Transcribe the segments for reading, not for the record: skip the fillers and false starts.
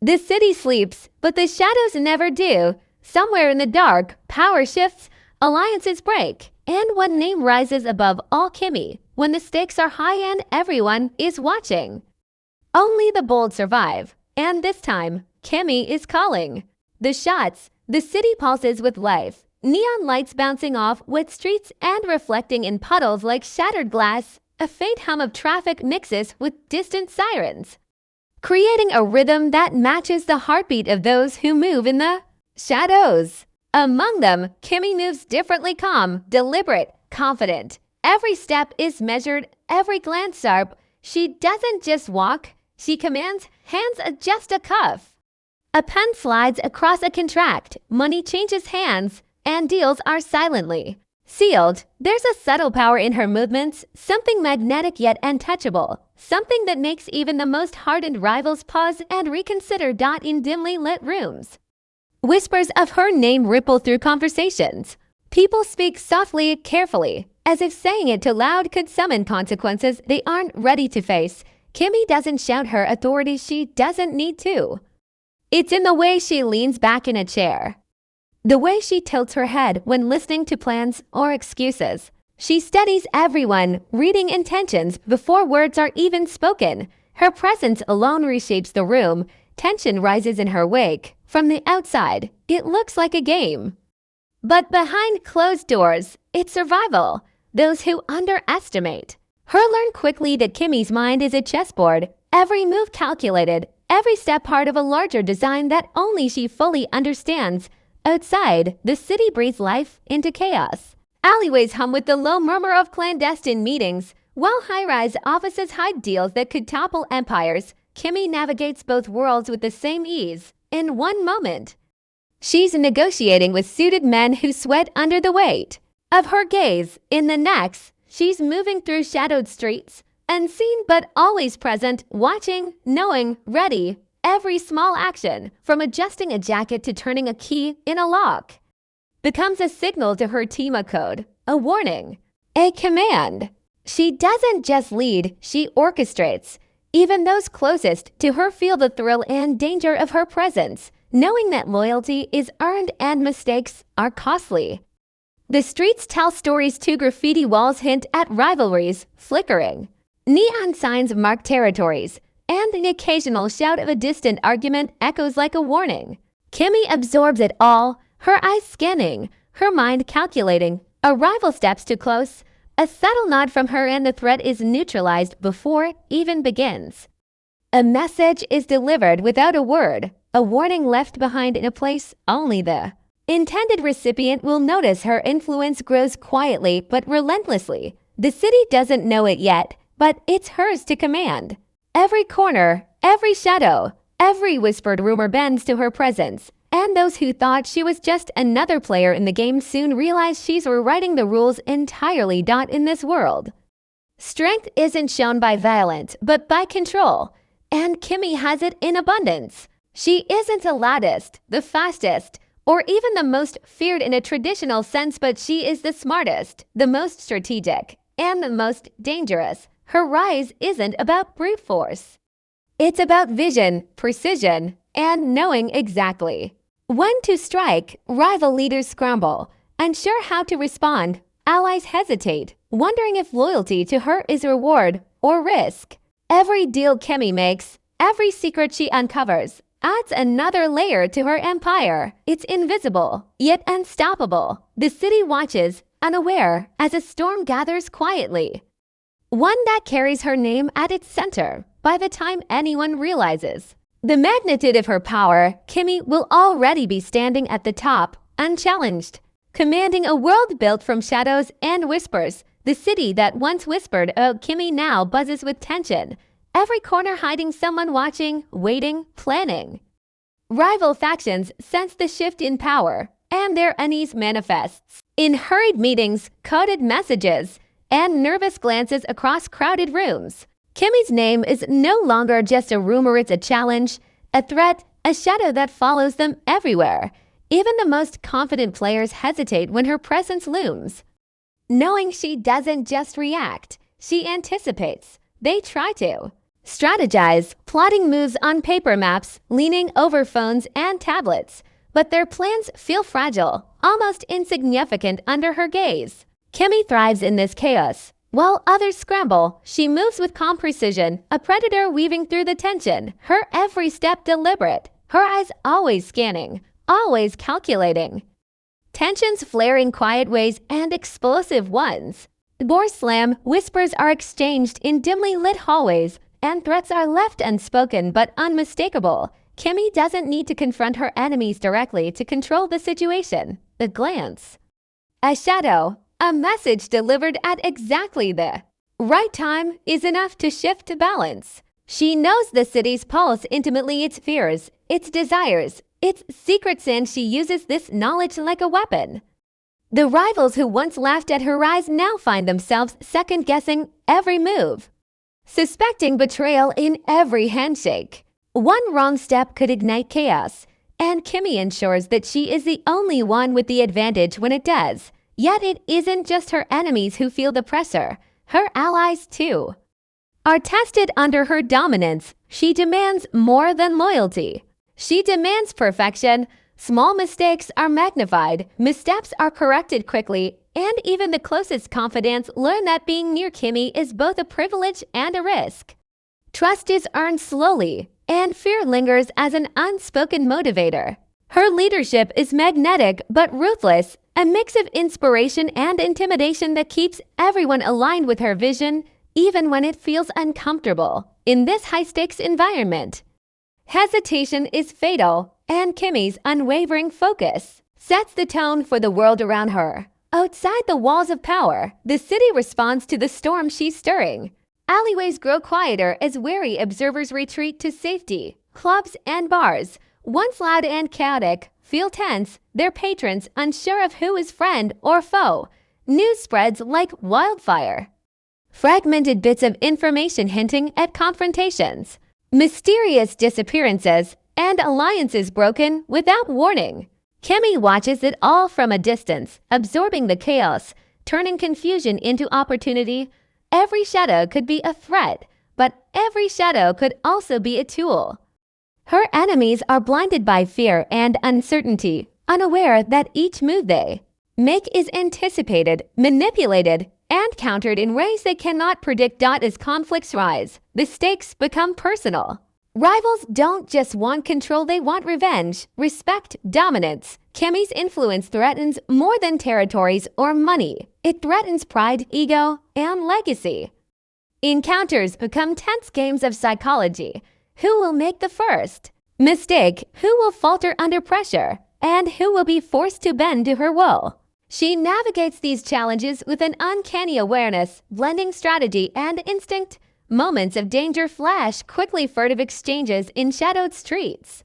The city sleeps, but the shadows never do. Somewhere in the dark, power shifts, alliances break, and one name rises above all: Kimmie, when the stakes are high and everyone is watching. Only the bold survive, and this time, Kimmie is calling. The shots, the city pulses with life, neon lights bouncing off wet streets and reflecting in puddles like shattered glass. A faint hum of traffic mixes with distant sirens, creating a rhythm that matches the heartbeat of those who move in the shadows. Among them, Kimmie moves differently: calm, deliberate, confident. Every step is measured, every glance sharp. She doesn't just walk, she commands. Hands adjust a cuff. A pen slides across a contract, money changes hands, and deals are silently sealed. There's a subtle power in her movements, something magnetic yet untouchable, something that makes even the most hardened rivals pause and reconsider. In dimly lit rooms, whispers of her name ripple through conversations. People speak softly, carefully, as if saying it too loud could summon consequences they aren't ready to face. Kimmie doesn't shout her authority, she doesn't need to. It's in the way she leans back in a chair, the way she tilts her head when listening to plans or excuses. She studies everyone, reading intentions before words are even spoken. Her presence alone reshapes the room. Tension rises in her wake. From the outside, it looks like a game. But behind closed doors, it's survival. Those who underestimate her learn quickly that Kimmie's mind is a chessboard, every move calculated, every step part of a larger design that only she fully understands. Outside, the city breathes life into chaos. Alleyways hum with the low murmur of clandestine meetings, while high-rise offices hide deals that could topple empires. Kimmie navigates both worlds with the same ease. In one moment, she's negotiating with suited men who sweat under the weight of her gaze. In the next, she's moving through shadowed streets, unseen but always present, watching, knowing, ready. Every small action, from adjusting a jacket to turning a key in a lock, becomes a signal to her team, a code, a warning, a command. She doesn't just lead, she orchestrates. Even those closest to her feel the thrill and danger of her presence, knowing that loyalty is earned and mistakes are costly. The streets tell stories too. Graffiti walls hint at rivalries flickering. Neon signs mark territories, and the occasional shout of a distant argument echoes like a warning. Kimmie absorbs it all, her eyes scanning, her mind calculating. A rival steps too close. A subtle nod from her and the threat is neutralized before it even begins. A message is delivered without a word, a warning left behind in a place only the intended recipient will notice. Her influence grows quietly but relentlessly. The city doesn't know it yet, but it's hers to command. Every corner, every shadow, every whispered rumor bends to her presence. And those who thought she was just another player in the game soon realize she's rewriting the rules entirely. In this world, strength isn't shown by violence, but by control. And Kimmie has it in abundance. She isn't the loudest, the fastest, or even the most feared in a traditional sense, but she is the smartest, the most strategic, and the most dangerous. Her rise isn't about brute force. It's about vision, precision, and knowing exactly when to strike. Rival leaders crumble, unsure how to respond. Allies hesitate, wondering if loyalty to her is reward or risk. Every deal Kimmie makes, every secret she uncovers, adds another layer to her empire. It's invisible, yet unstoppable. The city watches, unaware, as a storm gathers quietly. One that carries her name at its center. By the time anyone realizes the magnitude of her power, Kimmie will already be standing at the top, unchallenged, commanding a world built from shadows and whispers. The city that once whispered "Oh, Kimmie" now buzzes with tension. Every corner hiding someone watching, waiting, planning. Rival factions sense the shift in power, and their unease manifests in hurried meetings, coded messages, and nervous glances across crowded rooms. Kimmie's name is no longer just a rumor, it's a challenge, a threat, a shadow that follows them everywhere. Even the most confident players hesitate when her presence looms. Knowing she doesn't just react, she anticipates. They try to. strategize, plotting moves on paper maps, leaning over phones and tablets. But their plans feel fragile, almost insignificant under her gaze. Kimmie thrives in this chaos. While others scramble, she moves with calm precision, a predator weaving through the tension, her every step deliberate, her eyes always scanning, always calculating. Tensions flare in quiet ways and explosive ones. Doors slam, whispers are exchanged in dimly lit hallways, and threats are left unspoken but unmistakable. Kimmie doesn't need to confront her enemies directly to control the situation. A glance, a shadow, a message delivered at exactly the right time is enough to shift to balance. She knows the city's pulse intimately, its fears, its desires, its secrets, and she uses this knowledge like a weapon. The rivals who once laughed at her rise now find themselves second-guessing every move, suspecting betrayal in every handshake. One wrong step could ignite chaos, and Kimmie ensures that she is the only one with the advantage when it does. Yet it isn't just her enemies who feel the pressure. Her allies, too, are tested under her dominance. She demands more than loyalty. She demands perfection. Small mistakes are magnified, missteps are corrected quickly, and even the closest confidants learn that being near Kimmie is both a privilege and a risk. Trust is earned slowly, and fear lingers as an unspoken motivator. Her leadership is magnetic but ruthless, a mix of inspiration and intimidation that keeps everyone aligned with her vision, even when it feels uncomfortable. In this high-stakes environment, hesitation is fatal, and Kimmie's unwavering focus sets the tone for the world around her. Outside the walls of power, the city responds to the storm she's stirring. Alleyways grow quieter as wary observers retreat to safety. Clubs and bars, once loud and chaotic, feel tense, their patrons unsure of who is friend or foe. News spreads like wildfire, fragmented bits of information hinting at confrontations, mysterious disappearances, and alliances broken without warning. Kimmie watches it all from a distance, absorbing the chaos, turning confusion into opportunity. Every shadow could be a threat, but every shadow could also be a tool. Her enemies are blinded by fear and uncertainty, unaware that each move they make is anticipated, manipulated, and countered in ways they cannot predict. As conflicts rise, the stakes become personal. Rivals don't just want control, they want revenge, respect, dominance. Kimmie's influence threatens more than territories or money. It threatens pride, ego, and legacy. Encounters become tense games of psychology. Who will make the first mistake? Who will falter under pressure? And who will be forced to bend to her will? She navigates these challenges with an uncanny awareness, blending strategy and instinct. Moments of danger flash quickly, furtive exchanges in shadowed streets.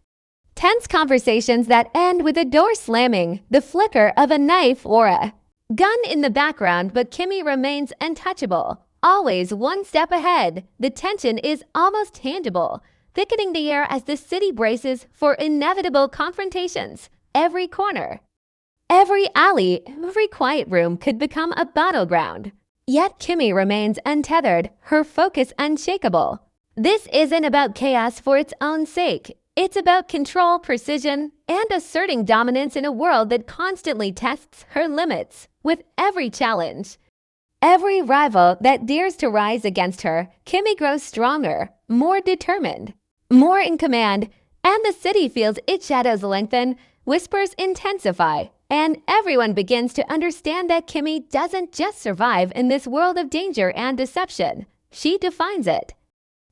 Tense conversations that end with a door slamming, the flicker of a knife or a gun in the background, but Kimmie remains untouchable, always one step ahead. The tension is almost tangible, thickening the air as the city braces for inevitable confrontations. Every corner, every alley, every quiet room could become a battleground. Yet Kimmie remains untethered, her focus unshakable. This isn't about chaos for its own sake. It's about control, precision, and asserting dominance in a world that constantly tests her limits. With every challenge, every rival that dares to rise against her, Kimmie grows stronger, more determined, more in command, and the city feels its shadows lengthen, whispers intensify, and everyone begins to understand that Kimmie doesn't just survive in this world of danger and deception. She defines it.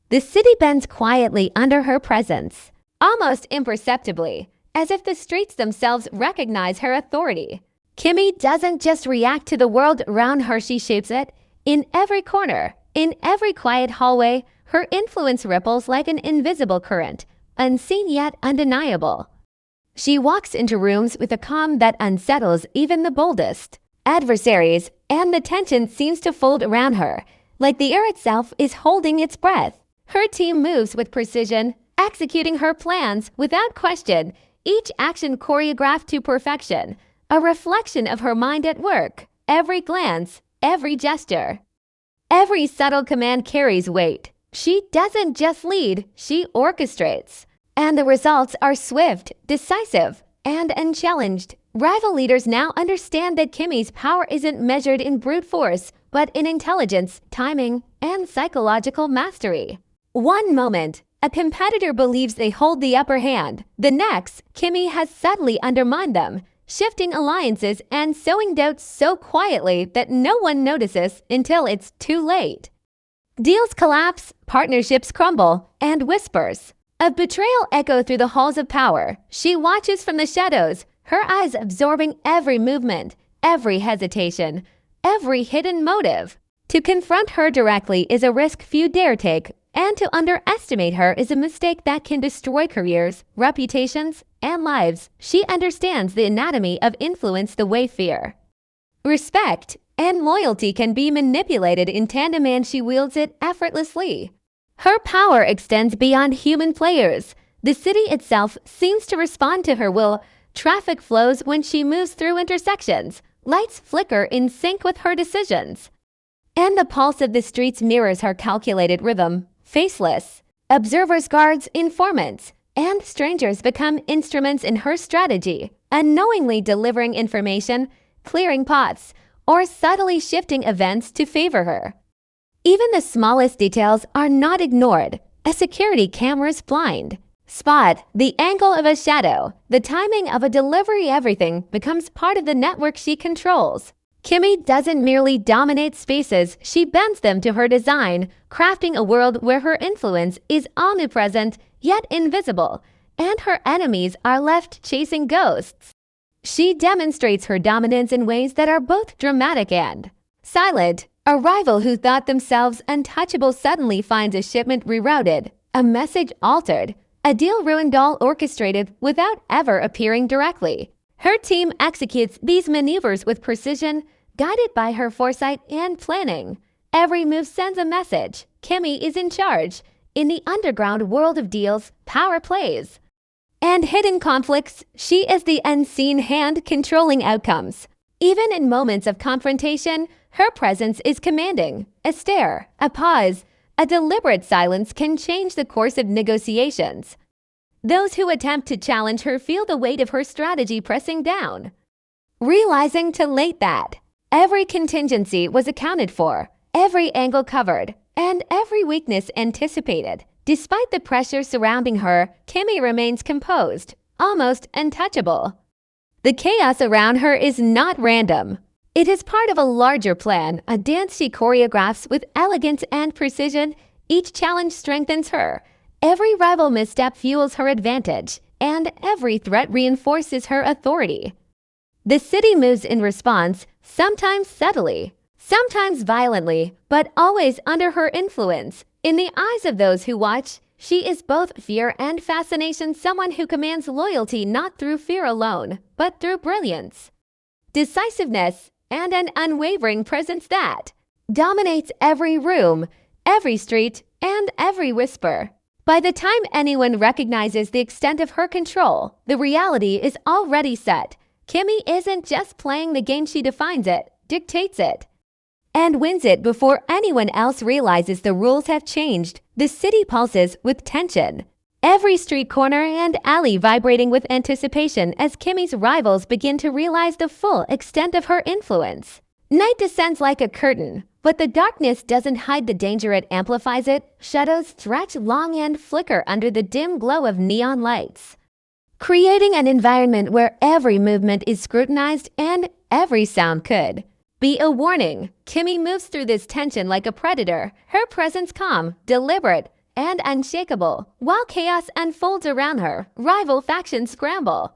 The city bends quietly under her presence, almost imperceptibly, as if the streets themselves recognize her authority. Kimmie doesn't just react to the world around her, she shapes it. In every corner, in every quiet hallway, her influence ripples like an invisible current, unseen yet undeniable. She walks into rooms with a calm that unsettles even the boldest adversaries, and the tension seems to fold around her, like the air itself is holding its breath. Her team moves with precision, executing her plans without question, each action choreographed to perfection, a reflection of her mind at work. Every glance, every gesture, every subtle command carries weight, She doesn't just lead, she orchestrates. And the results are swift, decisive, and unchallenged. Rival leaders now understand that Kimmie's power isn't measured in brute force, but in intelligence, timing, and psychological mastery. One moment, a competitor believes they hold the upper hand. The next, Kimmie has subtly undermined them, shifting alliances and sowing doubt so quietly that no one notices until it's too late. Deals collapse, partnerships crumble, and whispers of betrayal echo through the halls of power. She watches from the shadows, her eyes absorbing every movement, every hesitation, every hidden motive. To confront her directly is a risk few dare take, and to underestimate her is a mistake that can destroy careers, reputations, and lives. She understands the anatomy of influence the way fear, respect, and loyalty can be manipulated in tandem, and she wields it effortlessly. Her power extends beyond human players. The city itself seems to respond to her will. Traffic flows when she moves through intersections. Lights flicker in sync with her decisions. And the pulse of the streets mirrors her calculated rhythm. Faceless, observers, guards, informants, and strangers become instruments in her strategy, unknowingly delivering information, clearing paths, or subtly shifting events to favor her. Even the smallest details are not ignored. A security camera's blind spot, the angle of a shadow, the timing of a delivery, everything becomes part of the network she controls. Kimmie doesn't merely dominate spaces, she bends them to her design, crafting a world where her influence is omnipresent yet invisible, and her enemies are left chasing ghosts. She demonstrates her dominance in ways that are both dramatic and silent. A rival who thought themselves untouchable suddenly finds a shipment rerouted, a message altered, a deal ruined, all orchestrated without ever appearing directly. Her team executes these maneuvers with precision, guided by her foresight and planning. Every move sends a message. Kimmie is in charge. In the underground world of deals, power plays, and hidden conflicts, she is the unseen hand controlling outcomes. Even in moments of confrontation, her presence is commanding. A stare, a pause, a deliberate silence can change the course of negotiations. Those who attempt to challenge her feel the weight of her strategy pressing down, realizing too late that every contingency was accounted for, every angle covered, and every weakness anticipated. Despite the pressure surrounding her, Kimmie remains composed, almost untouchable. The chaos around her is not random. It is part of a larger plan, a dance she choreographs with elegance and precision. Each challenge strengthens her. Every rival misstep fuels her advantage, and every threat reinforces her authority. The city moves in response, sometimes subtly, sometimes violently, but always under her influence. In the eyes of those who watch, she is both fear and fascination, someone who commands loyalty not through fear alone, but through brilliance, decisiveness, and an unwavering presence that dominates every room, every street, and every whisper. By the time anyone recognizes the extent of her control, the reality is already set. Kimmie isn't just playing the game, she defines it, dictates it, and wins it before anyone else realizes the rules have changed. The city pulses with tension, every street corner and alley vibrating with anticipation as Kimmie's rivals begin to realize the full extent of her influence. Night descends like a curtain, but the darkness doesn't hide the danger, it amplifies it. Shadows stretch long and flicker under the dim glow of neon lights, creating an environment where every movement is scrutinized and every sound could be a warning. Kimmie moves through this tension like a predator, her presence calm, deliberate, and unshakable. While chaos unfolds around her, rival factions scramble,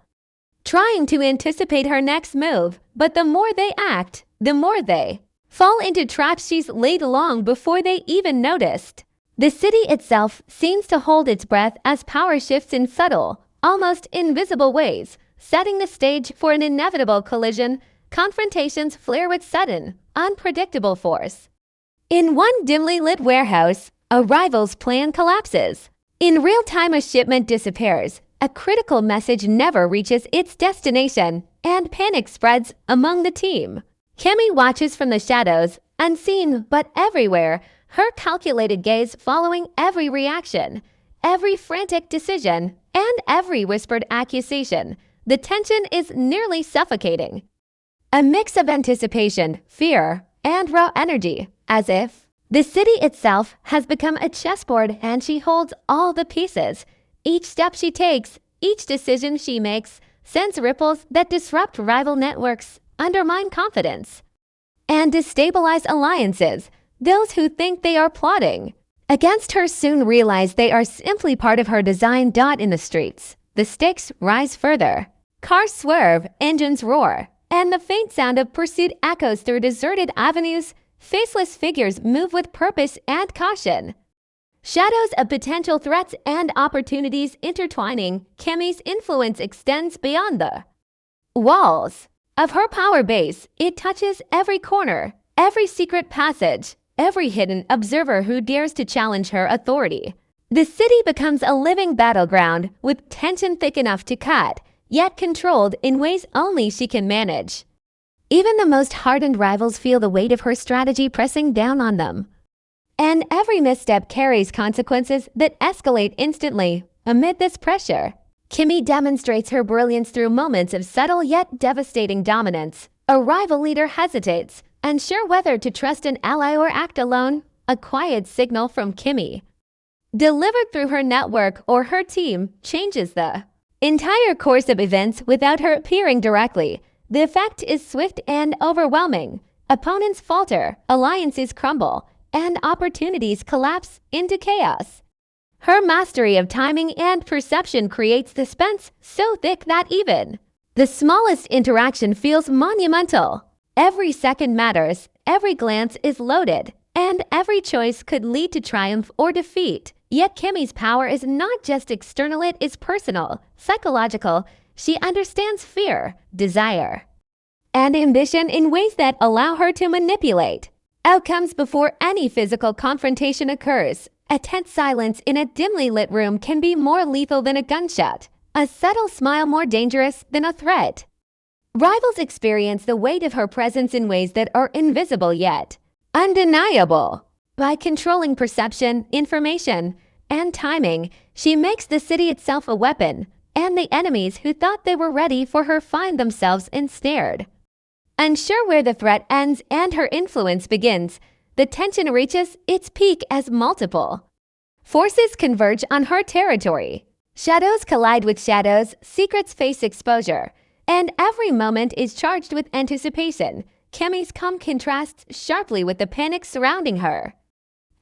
trying to anticipate her next move. But the more they act, the more they fall into traps she's laid long before they even noticed. The city itself seems to hold its breath as power shifts in subtle, almost invisible ways, setting the stage for an inevitable collision. Confrontations flare with sudden, unpredictable force. In one dimly lit warehouse, a rival's plan collapses. In real time, a shipment disappears. A critical message never reaches its destination, and panic spreads among the team. Kimmie watches from the shadows, unseen but everywhere, her calculated gaze following every reaction, every frantic decision, and every whispered accusation. The tension is nearly suffocating. A mix of anticipation, fear, and raw energy, as if the city itself has become a chessboard and she holds all the pieces. Each step she takes, each decision she makes, sends ripples that disrupt rival networks, undermine confidence, and destabilize alliances. Those who think they are plotting against her soon realize they are simply part of her design. In the streets, the stakes rise further. Cars swerve, engines roar, and the faint sound of pursuit echoes through deserted avenues. Faceless figures move with purpose and caution. Shadows of potential threats and opportunities intertwining, Kimmie's influence extends beyond the walls of her power base. It touches every corner, every secret passage, every hidden observer who dares to challenge her authority. The city becomes a living battleground with tension thick enough to cut, yet controlled in ways only she can manage. Even the most hardened rivals feel the weight of her strategy pressing down on them. And every misstep carries consequences that escalate instantly. Amid this pressure, Kimmie demonstrates her brilliance through moments of subtle yet devastating dominance. A rival leader hesitates, unsure whether to trust an ally or act alone. A quiet signal from Kimmie, delivered through her network or her team, changes the entire course of events without her appearing directly. The effect is swift and overwhelming. Opponents falter, alliances crumble, and opportunities collapse into chaos. Her mastery of timing and perception creates suspense so thick that even the smallest interaction feels monumental. Every second matters, every glance is loaded, and every choice could lead to triumph or defeat. Yet Kimmie's power is not just external, it is personal, psychological. She understands fear, desire, and ambition in ways that allow her to manipulate outcomes before any physical confrontation occurs. A tense silence in a dimly lit room can be more lethal than a gunshot, a subtle smile more dangerous than a threat. Rivals experience the weight of her presence in ways that are invisible yet undeniable. By controlling perception, information, and timing, she makes the city itself a weapon, and the enemies who thought they were ready for her find themselves ensnared. Unsure where the threat ends and her influence begins, the tension reaches its peak as multiple forces converge on her territory. Shadows collide with shadows, secrets face exposure, and every moment is charged with anticipation. Kimmie's calm contrasts sharply with the panic surrounding her,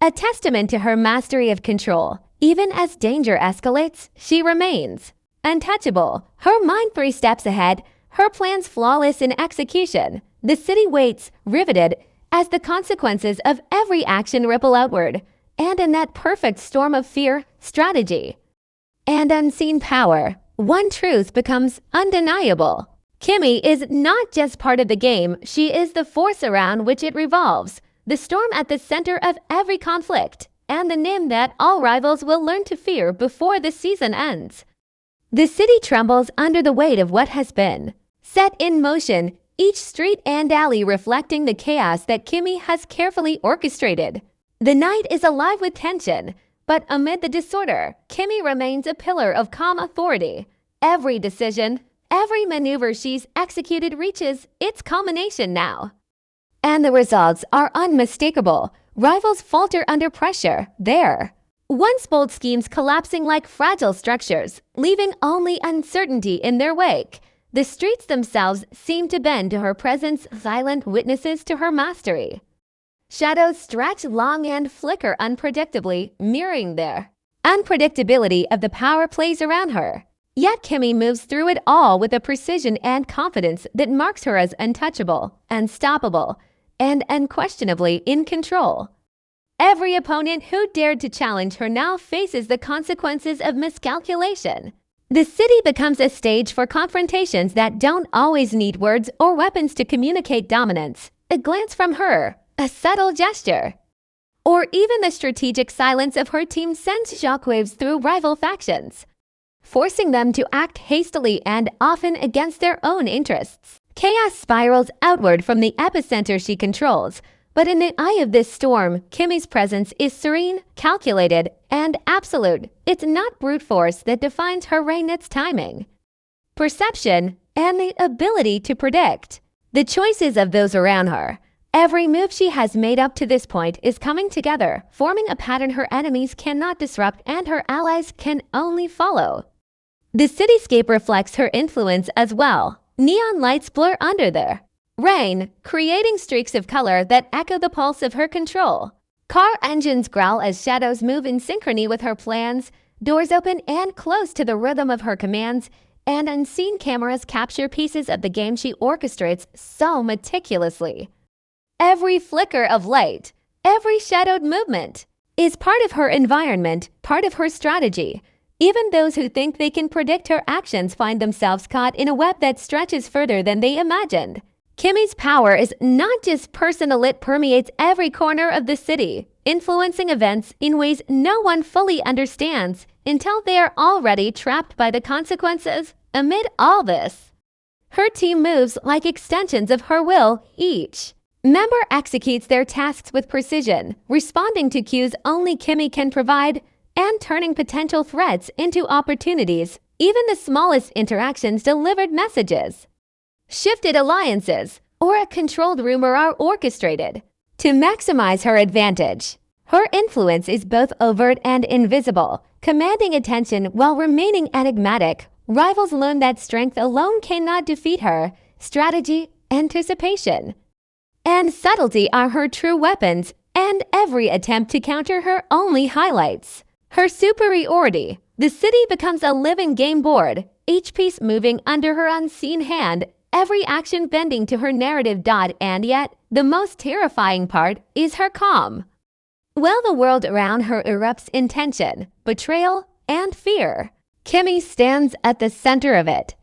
a testament to her mastery of control. Even as danger escalates, she remains untouchable, her mind 3 steps ahead, her plans flawless in execution. The city waits, riveted, as the consequences of every action ripple outward, and in that perfect storm of fear, strategy, and unseen power, one truth becomes undeniable. Kimmie is not just part of the game, she is the force around which it revolves, the storm at the center of every conflict, and the nymph that all rivals will learn to fear before the season ends. The city trembles under the weight of what has been set in motion, each street and alley reflecting the chaos that Kimmie has carefully orchestrated. The night is alive with tension, but amid the disorder, Kimmie remains a pillar of calm authority. Every decision, every maneuver she's executed reaches its culmination now, and the results are unmistakable. Rivals falter under pressure. Their once bold schemes collapsing like fragile structures, leaving only uncertainty in their wake. The streets themselves seem to bend to her presence, silent witnesses to her mastery. Shadows stretch long and flicker unpredictably, mirroring their unpredictability of the power plays around her. Yet Kimmie moves through it all with a precision and confidence that marks her as untouchable, unstoppable, and unquestionably in control. Every opponent who dared to challenge her now faces the consequences of miscalculation. The city becomes a stage for confrontations that don't always need words or weapons to communicate dominance. A glance from her, a subtle gesture, or even the strategic silence of her team sends shockwaves through rival factions, forcing them to act hastily and often against their own interests. Chaos spirals outward from the epicenter she controls, But in the eye of this storm, Kimmie's presence is serene, calculated, and absolute. It's not brute force that defines her reign, it's timing, perception, and the ability to predict the choices of those around her. Every move she has made up to this point is coming together, forming a pattern her enemies cannot disrupt and her allies can only follow. The cityscape reflects her influence as well. Neon lights blur under the rain, creating streaks of color that echo the pulse of her control. Car engines growl as shadows move in synchrony with her plans, doors open and close to the rhythm of her commands, and unseen cameras capture pieces of the game she orchestrates so meticulously. Every flicker of light, every shadowed movement is part of her environment, part of her strategy. Even those who think they can predict her actions find themselves caught in a web that stretches further than they imagined. Kimmie's power is not just personal, it permeates every corner of the city, influencing events in ways no one fully understands until they are already trapped by the consequences. Amid all this, her team moves like extensions of her will. Each member executes their tasks with precision, responding to cues only Kimmie can provide, and turning potential threats into opportunities. Even the smallest interactions delivered messages, shifted alliances, or a controlled rumor are orchestrated to maximize her advantage. Her influence is both overt and invisible, commanding attention while remaining enigmatic. Rivals learn that strength alone cannot defeat her. Strategy, anticipation, and subtlety are her true weapons, and every attempt to counter her only highlights her superiority. The city becomes a living game board, each piece moving under her unseen hand, every action bending to her narrative. And yet, the most terrifying part is her calm. While the world around her erupts in tension, betrayal, and fear, Kimmie stands at the center of it,